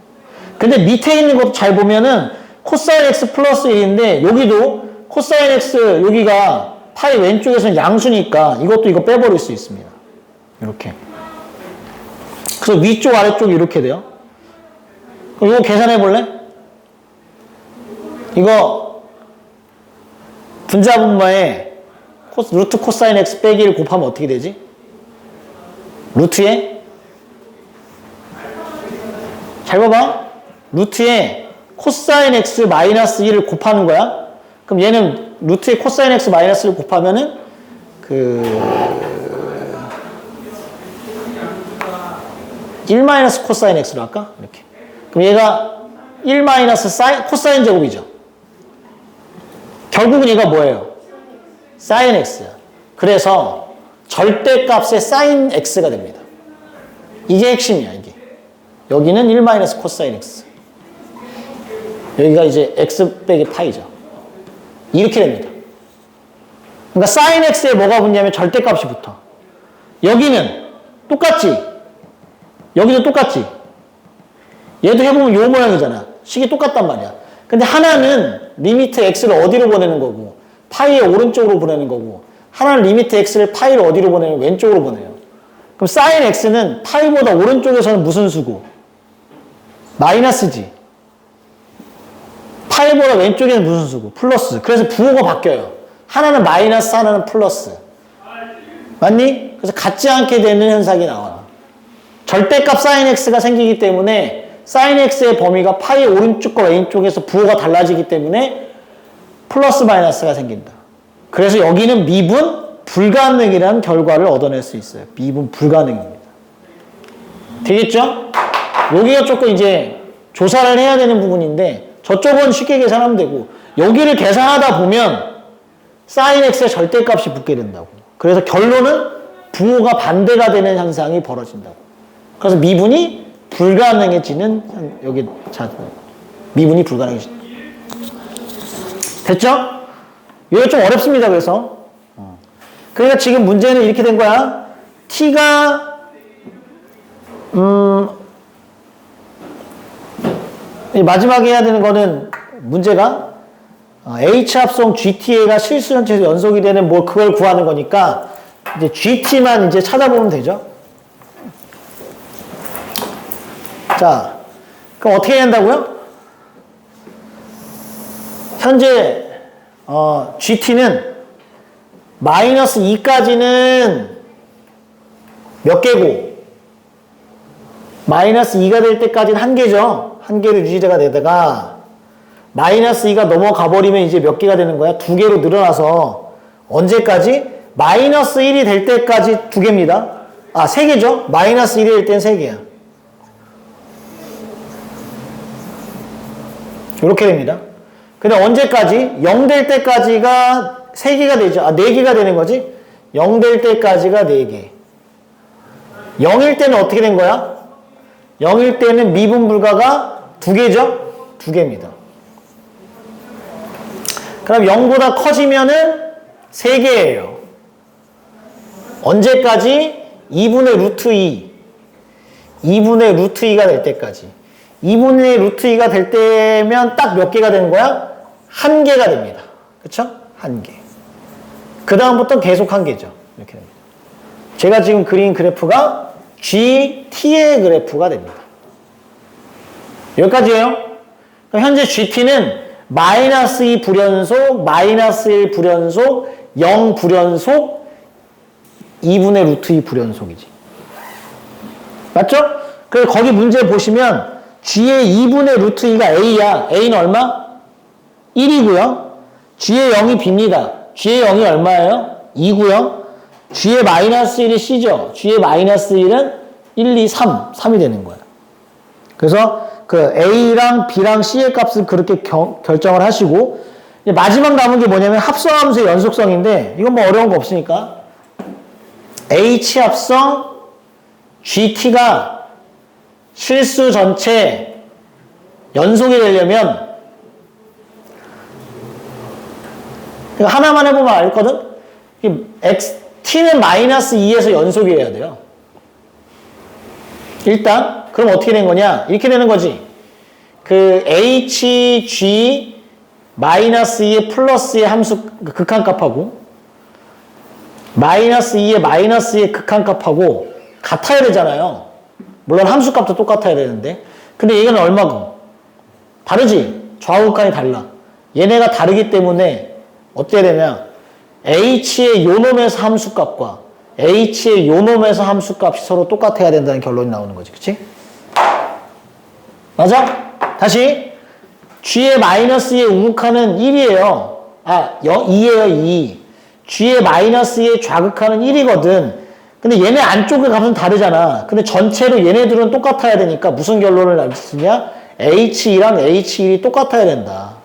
근데 밑에 있는 것도 잘 보면은 코사인 x 플러스 1인데 여기도 코사인 x 여기가 파이 왼쪽에서는 양수니까 이것도 이거 빼버릴 수 있습니다. 이렇게. 그래서 위쪽 아래쪽이 이렇게 돼요. 그럼 이거 계산해 볼래? 이거 분자분모에 루트 코사인 x 빼기 1 곱하면 어떻게 되지? 루트에 잘 봐봐. 루트에 코사인 x 마이너스 1을 곱하는 거야. 그럼 얘는 루트에 코사인 x 마이너스 1을 곱하면은 그 1 마이너스 코사인 x로 할까? 이렇게. 그럼 얘가 1 마이너스 코사인 제곱이죠. 결국은 얘가 뭐예요? 사인 x야. 그래서 절대값의 사인 x가 됩니다. 이게 핵심이야, 이게. 여기는 1 마이너스 코사인 x. 여기가 이제 x 빼기 파이죠. 이렇게 됩니다. 그러니까 사인 x에 뭐가 붙냐면 절대값이 붙어. 여기는 똑같지? 여기도 똑같지? 얘도 해보면 요 모양이잖아. 식이 똑같단 말이야. 근데 하나는 리미트 x를 어디로 보내는 거고 파이의 오른쪽으로 보내는 거고 하나는 리미트 x를 파이를 어디로 보내는 왼쪽으로 보내요. 그럼 사인 x는 파이보다 오른쪽에서는 무슨 수고? 마이너스지. 파이보다 왼쪽에는 무슨 수고? 플러스. 그래서 부호가 바뀌어요. 하나는 마이너스, 하나는 플러스. 맞니? 그래서 같지 않게 되는 현상이 나와요. 절대값 사인 x가 생기기 때문에 사인 x의 범위가 파이 오른쪽과 왼쪽에서 부호가 달라지기 때문에 플러스 마이너스가 생긴다. 그래서 여기는 미분 불가능이라는 결과를 얻어낼 수 있어요. 미분 불가능입니다. 되겠죠? 여기가 조금 이제 조사를 해야 되는 부분인데 저쪽은 쉽게 계산하면 되고 여기를 계산하다 보면 사인 x의 절대값이 붙게 된다고. 그래서 결론은 부호가 반대가 되는 현상이 벌어진다고. 그래서 미분이 불가능해지는 여기 자 미분이 불가능해진다. 됐죠? 이거 좀 어렵습니다. 그래서 그러니까 지금 문제는 이렇게 된 거야. t가 마지막에 해야 되는 거는 문제가 h 합성 gta가 실수 전체에서 연속이 되는 뭐 그걸 구하는 거니까 이제 gt만 이제 찾아보면 되죠. 자, 그럼 어떻게 해야 한다고요? 현재 GT는 마이너스 2까지는 몇 개고 마이너스 2가 될 때까지는 한 개죠. 한 개로 유지가 되다가 마이너스 2가 넘어가 버리면 이제 몇 개가 되는 거야? 두 개로 늘어나서 언제까지? 마이너스 1이 될 때까지 두 개입니다. 아, 세 개죠? 마이너스 1이 될 때는 세 개야. 이렇게 됩니다. 근데 언제까지? 0 될 때까지가 3개가 되죠. 4개가 되는 거지? 0 될 때까지가 4개. 0일 때는 어떻게 된 거야? 0일 때는 미분 불가가 2개죠? 2개입니다. 그럼 0보다 커지면은 3개예요. 언제까지? 2분의 루트 2. 2분의 루트 2가 될 때까지. 2분의 루트 2가 될 때면 딱 몇 개가 되는 거야? 1개가 됩니다. 그쵸? 1개. 그 다음부터 계속 1개죠. 이렇게 됩니다. 제가 지금 그린 그래프가 GT의 그래프가 됩니다. 여기까지예요. 그럼 현재 GT는 마이너스 2 불연속, 마이너스 1 불연속, 0 불연속, 2분의 루트 2 불연속이지. 맞죠? 그래서 거기 문제 보시면 G의 2분의 루트 2가 A야. A는 얼마? 1이고요. G의 0이 B입니다. G의 0이 얼마예요? 2고요. G의 마이너스 1이 C죠. G의 마이너스 1은 1, 2, 3. 3이 되는 거야. 그래서 그 A랑 B랑 C의 값을 그렇게 결정을 하시고, 마지막 남은 게 뭐냐면 합성함수의 연속성인데, 이건 뭐 어려운 거 없으니까. H 합성 GT가 실수 전체 연속이 되려면, 하나만 해보면 알거든? T는 마이너스 2에서 연속이어야 돼요. 일단, 그럼 어떻게 된 거냐? 이렇게 되는 거지. 그 HG 마이너스 2의 플러스의 함수 극한값하고 마이너스 2의 마이너스의 극한값하고 같아야 되잖아요. 물론 함수값도 똑같아야 되는데. 근데 얘는 얼마고? 다르지? 좌우 극한이 달라. 얘네가 다르기 때문에 어떻게 되냐? H의 요놈에서 함수값과 H의 요놈에서 함수값이 서로 똑같아야 된다는 결론이 나오는 거지. 그치? 맞아? 다시. G의 마이너스 2의 우극한은 1이에요. 2예요, 2. G의 마이너스 2의 좌극한은 1이거든. 근데 얘네 안쪽의 값은 다르잖아. 근데 전체로 얘네들은 똑같아야 되니까 무슨 결론을 내리느냐? H2랑 H1이 똑같아야 된다.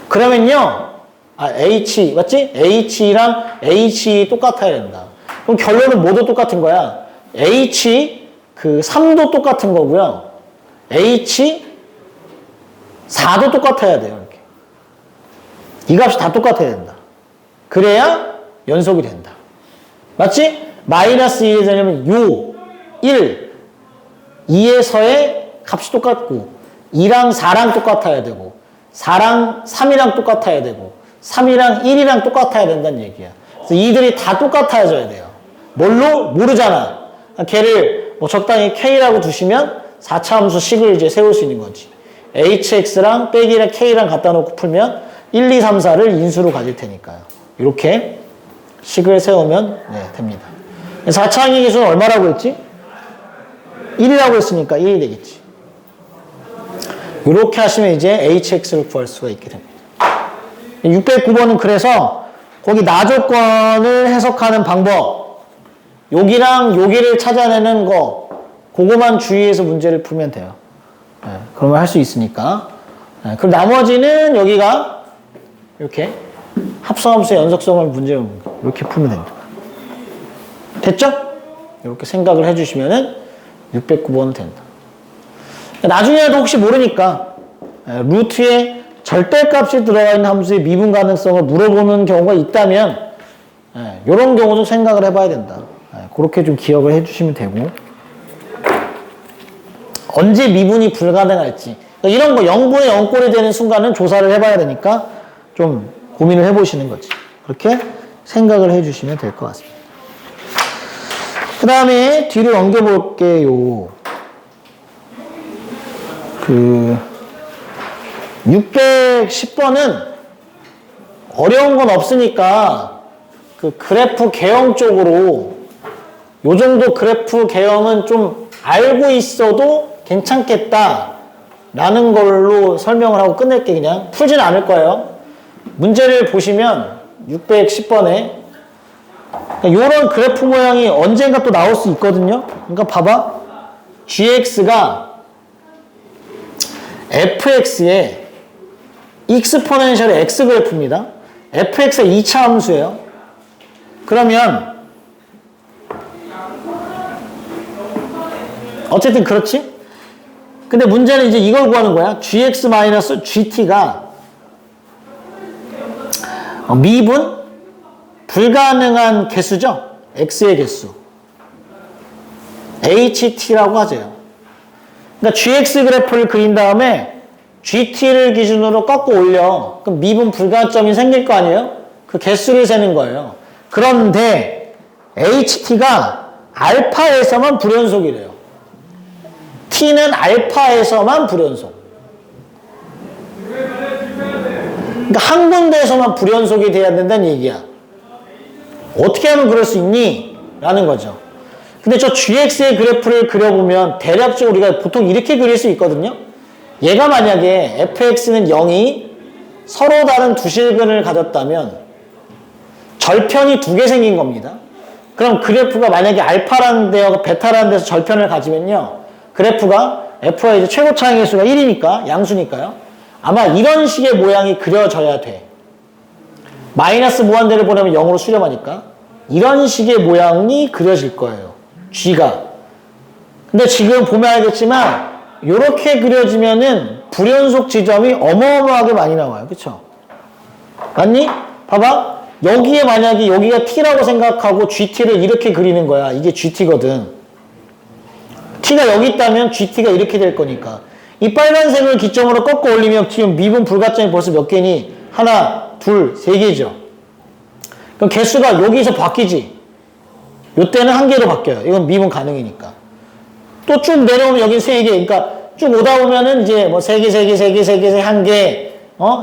그러면요. H, 맞지? H2랑 H2이 똑같아야 된다. 그럼 결론은 모두 똑같은 거야. H, 3도 똑같은 거고요. H, 4도 똑같아야 돼요. 이렇게. 이 값이 다 똑같아야 된다. 그래야 연속이 된다. 맞지? 마이너스 1이 되려면 1, 2에서의 값이 똑같고 2랑 4랑 똑같아야 되고 4랑 3이랑 똑같아야 되고 3이랑 1이랑 똑같아야 된다는 얘기야. 그래서 이들이 다 똑같아져야 돼요. 뭘로? 모르잖아. 걔를 뭐 적당히 K라고 두시면 4차 함수 식을 이제 세울 수 있는 거지. HX랑 빼기랑 K랑 갖다 놓고 풀면 1, 2, 3, 4를 인수로 가질 테니까요. 이렇게 식을 세우면 됩니다. 4차 항의 기수는 얼마라고 했지? 1이라고 했으니까 1이 되겠지. 이렇게 하시면 이제 HX를 구할 수가 있게 됩니다. 609번은 그래서 거기 나조건을 해석하는 방법, 여기랑 여기를 찾아내는 거, 그거만 주의해서 문제를 풀면 돼요. 그러면 할 수 있으니까. 그럼 나머지는 여기가 이렇게 합성함수의 연속성을 문제를 이렇게 풀면 됩니다. 됐죠? 이렇게 생각을 해주시면은 609번은 된다. 나중에라도 혹시 모르니까 루트에 절대값이 들어가 있는 함수의 미분 가능성을 물어보는 경우가 있다면 이런 경우도 생각을 해봐야 된다. 그렇게 좀 기억을 해주시면 되고, 언제 미분이 불가능할지 이런 거 0분의 0꼴이 되는 순간은 조사를 해봐야 되니까 좀 고민을 해보시는 거지. 그렇게 생각을 해주시면 될 것 같습니다. 그 다음에 뒤로 넘겨볼게요. 610번은 어려운 건 없으니까 그 그래프 개형 쪽으로 요 정도 그래프 개형은 좀 알고 있어도 괜찮겠다 라는 걸로 설명을 하고 끝낼게. 그냥 풀지는 않을 거예요. 문제를 보시면 610번에 요런 그래프 모양이 언젠가 또 나올 수 있거든요. 그러니까 봐봐. gx가 fx에 익스포넨셜의 x 그래프입니다. fx의 2차 함수예요. 그러면 어쨌든 그렇지? 근데 문제는 이제 이걸 구하는 거야. gx-gt가 미분 불가능한 개수죠? x의 개수. ht라고 하죠. 그러니까 gx 그래프를 그린 다음에 gt를 기준으로 꺾어 올려. 그럼 미분 불가점이 생길 거 아니에요? 그 개수를 세는 거예요. 그런데 ht가 알파에서만 불연속이래요. t는 알파에서만 불연속. 그러니까 한 군데에서만 불연속이 돼야 된다는 얘기야. 어떻게 하면 그럴 수 있니? 라는 거죠. 근데 저 gx의 그래프를 그려보면 대략적으로 우리가 보통 이렇게 그릴 수 있거든요. 얘가 만약에 fx는 0이 서로 다른 두 실근을 가졌다면 절편이 두 개 생긴 겁니다. 그럼 그래프가 만약에 알파라는 데하고 베타라는 데서 절편을 가지면요. 그래프가 f의 이제 최고 차항의 수가 1이니까 양수니까요. 아마 이런 식의 모양이 그려져야 돼. 마이너스 무한대를 보내면 0으로 수렴하니까 이런 식의 모양이 그려질 거예요. g가. 근데 지금 보면 알겠지만 이렇게 그려지면은 불연속 지점이 어마어마하게 많이 나와요. 그쵸? 맞니? 봐봐. 여기에 만약에 여기가 t라고 생각하고 gt를 이렇게 그리는 거야. 이게 gt거든. t가 여기 있다면 gt가 이렇게 될 거니까. 이 빨간색을 기점으로 꺾어 올리면 지금 미분 불가점이 벌써 몇 개니? 하나, 둘, 세 개죠. 그럼 개수가 여기서 바뀌지. 요때는 한 개로 바뀌어요. 이건 미분 가능이니까. 또 쭉 내려오면 여긴 세 개. 그러니까 쭉 오다 보면은 이제 뭐 세 개, 세 개, 세 개, 세 개, 한 개,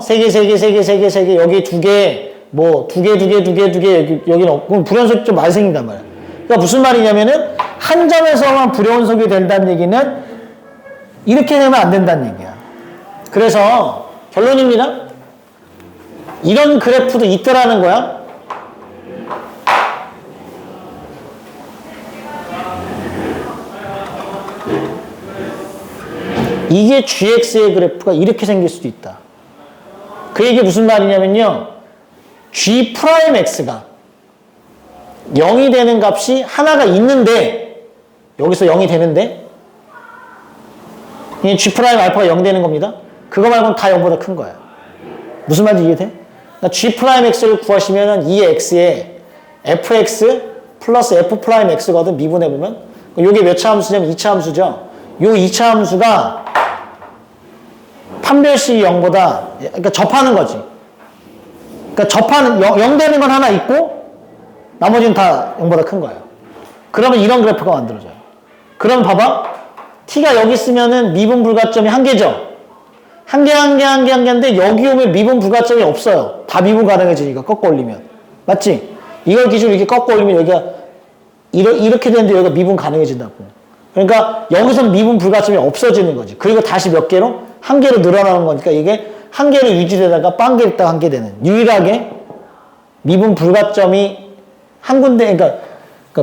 세 개, 세 개, 세 개, 세 개, 세 개, 여기 두 개, 뭐 두 개, 두 개, 두 개, 두 개, 여기는 없고 불연속이 좀 많이 생긴단 말이야. 그러니까 무슨 말이냐면은 한 점에서만 불연속이 된다는 얘기는 이렇게 되면 안 된다는 얘기야. 그래서 결론입니다. 이런 그래프도 있더라는 거야. 이게 gx의 그래프가 이렇게 생길 수도 있다. 그 얘기 무슨 말이냐면요. g'x가 0이 되는 값이 하나가 있는데 여기서 0이 되는데 이 g'알파가 0 되는 겁니다. 그거 말고는 다 0보다 큰 거야. 무슨 말인지 이해돼? 그러니까 g'x를 구하시면 이 x에 fx 플러스 f'x거든. 미분해보면 이게 몇 차 함수냐면 2차 함수죠. 요 2차 함수가 판별식이 0보다 그러니까 접하는 거지. 그러니까 접하는 0 되는 건 하나 있고 나머지는 다 0보다 큰 거예요. 그러면 이런 그래프가 만들어져요. 그럼 봐봐. t가 여기 있으면은 미분 불가점이 한 개죠. 한 개인데 여기 오면 미분 불가점이 없어요. 다 미분 가능해지니까 꺾어 올리면. 맞지? 이걸 기준으로 이렇게 꺾어 올리면 여기가 이렇게 되는데 여기가 미분 가능해진다고. 그러니까 여기서 미분 불가점이 없어지는 거지. 그리고 다시 몇 개로? 한 개로 늘어나는 거니까 이게 한 개로 유지되다가 빵 개 있다가 한 개 되는. 유일하게 미분 불가점이 한 군데, 그러니까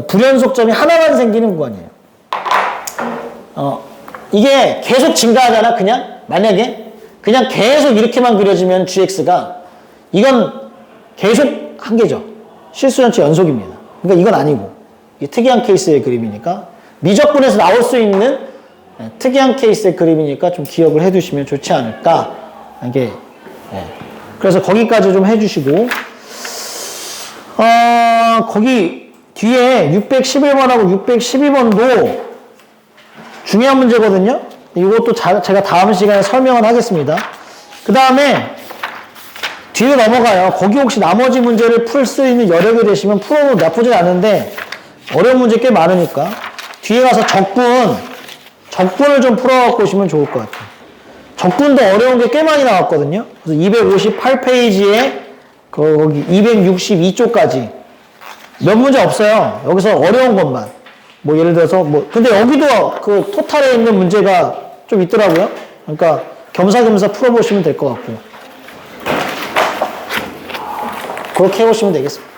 불연속점이 하나만 생기는 구간이에요. 이게 계속 증가하잖아, 그냥? 만약에? 그냥 계속 이렇게만 그려지면 gx가 이건 계속 한 개죠. 실수전체 연속입니다. 그러니까 이건 아니고. 이게 특이한 케이스의 그림이니까. 미적분에서 나올 수 있는 특이한 케이스의 그림이니까 좀 기억을 해두시면 좋지 않을까. 이게, 그래서 거기까지 좀 해주시고, 거기 뒤에 611번하고 612번도 중요한 문제거든요. 이것도 제가 다음 시간에 설명을 하겠습니다. 그 다음에 뒤로 넘어가요. 거기 혹시 나머지 문제를 풀 수 있는 여력이 되시면 풀어도 나쁘진 않은데 어려운 문제 꽤 많으니까 뒤에 가서 적분을 좀 풀어갖고 오시면 좋을 것 같아요. 적분도 어려운 게 꽤 많이 나왔거든요. 그래서 258페이지에 거기 262쪽까지 몇 문제 없어요. 여기서 어려운 것만. 뭐 예를 들어서 근데 여기도 그 토탈에 있는 문제가 좀 있더라고요. 그러니까 겸사겸사 풀어보시면 될 것 같고 그렇게 해보시면 되겠습니다.